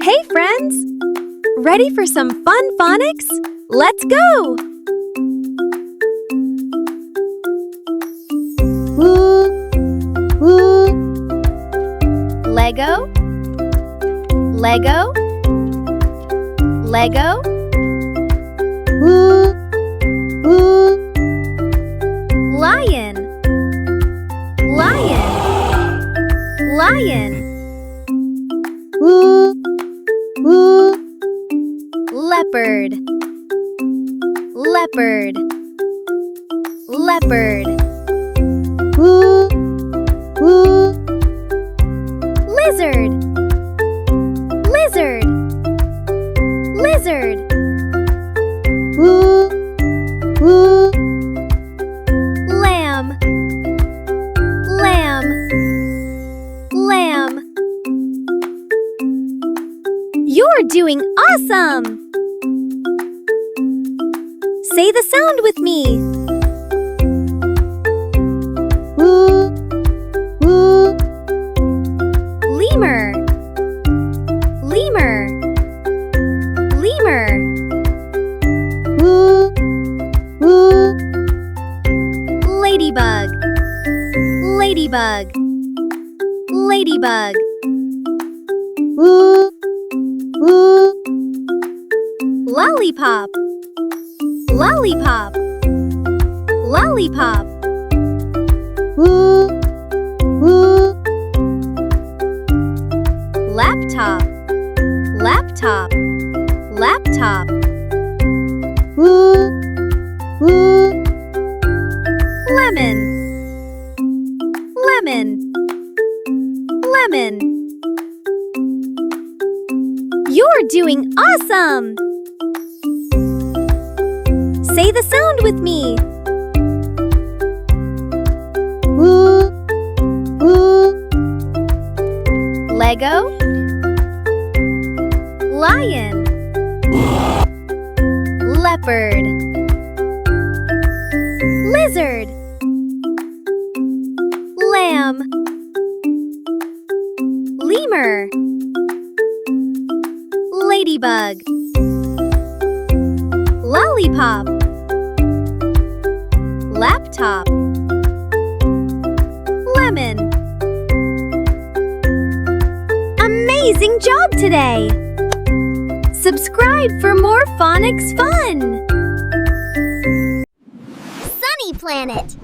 Hey friends! Ready for some fun phonics? Let's go! Lego, Lego, Lego. Lion, lion, lion. Leopard, leopard, leopard. Lizard, lizard, lizard. Lamb, lamb, lamb. You're doing awesome! Say the sound with me. Lemur, lemur, lemur. Ladybug, ladybug, ladybug. Lollipop, lollipop, lollipop. Laptop, laptop, laptop. Lemon, lemon, lemon. You're doing awesome! Say the sound with me. Lego, lion, leopard, lizard, lamb, lemur, ladybug, lollipop, laptop, lemon. Amazing job today! Subscribe for more phonics fun! Sunny Planet!